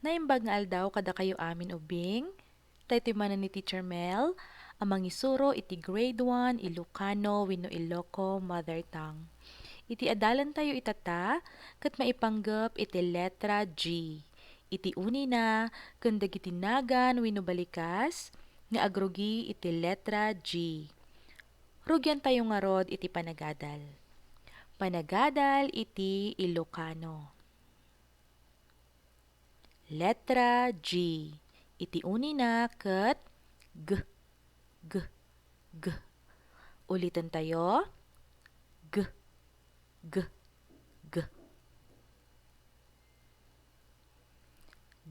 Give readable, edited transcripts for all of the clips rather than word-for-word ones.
Naimbag nga aldaw kada kayo amin ubing. Daytoy manan ni Teacher Mel, amang isuro iti grade 1 Ilokano wenno Iloco mother tongue. Iti adalan tayo itata ket maipanggep iti letra G. Iti uni na ken dagiti nagan wenno balikas nga agrugi iti letra G. Rugyan tayo nga rod iti panagadal. Panagadal iti Ilokano. Letra G. Iti uni na ket g, g, g. Ulitin tayo. G, g, g.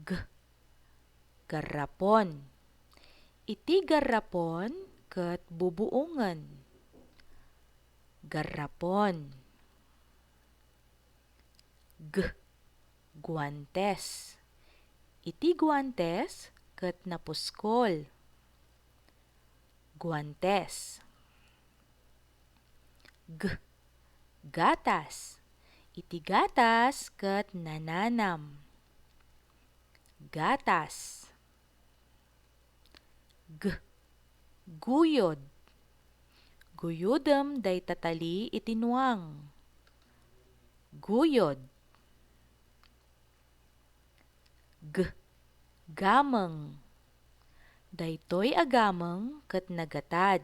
G. Garrapon. Iti garrapon ket bubuongan. Garrapon. G. Guwantes. Iti guwantes ket napuskol. Guwantes. G. Gatas. Iti gatas ket nananam. Gatas. G. Guyod. Guyudem dayta tali iti nuang. Guyod. G. Gameng. Daytoy a gameng ket nagatad.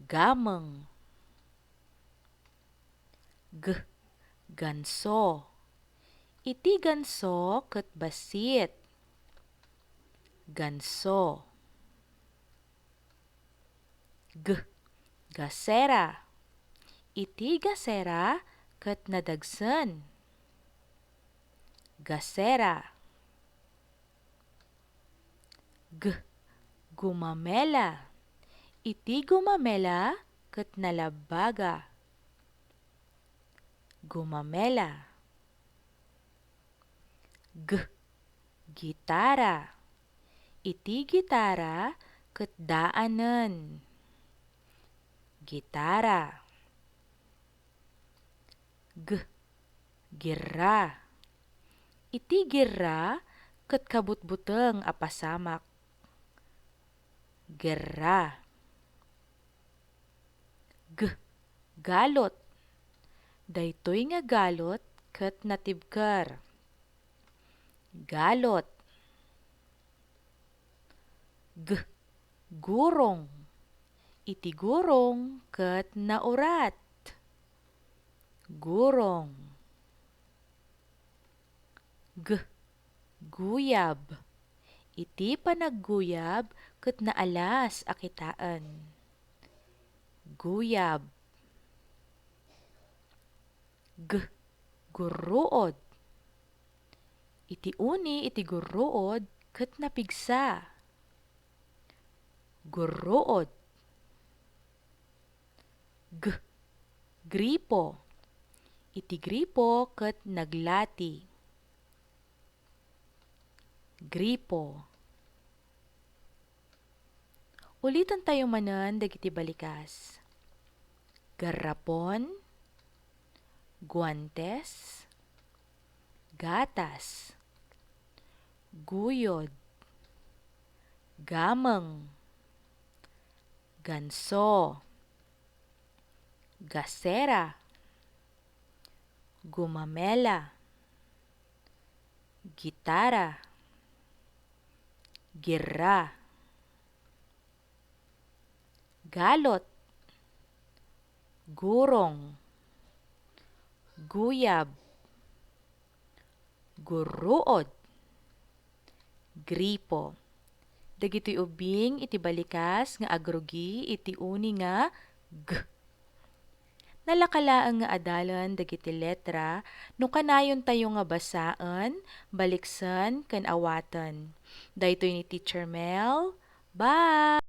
Gameng. G. Ganso. Iti ganso ket bassit. Ganso. G. Gasera. Iti gasera ket nadagsen. Gasera. G. Gumamela. Iti gumamela ket nalabaga. Gumamela. G. Gitara. Iti gitara ket daanen. Gitara. G. Girra. Iti girra ket kabutbuteng a pasamak. Girra. G. Galot. Daytoy nga galot ket natibker. Galot. G. Gurong. Iti gurong ket naurat. Gurong. G. Guyab. Iti panagguyab ket naalas a kitaan. Guyab. G. Gurruod. Iti uni iti gurruod ket napigsa. Gurruod. G. Gripo. Iti gripo ket naglati. Gripo. Ulitan tayo manen dagiti balikas. Garrapon. Guwantes. Gatas. Guyod. Gameng. Ganso. Gasera. Gumamela. Gitara. Girra. Galot. Gurong. Guyab. Gurruod. Gripo. Dagiti ubing iti balikas nga agrugi iti uni nga G. Nalakalaang nga adalan dagiti letra no kanayon tayo nga basaan, baliksen ken awaten. Daytoy ni Teacher Mel. Bye!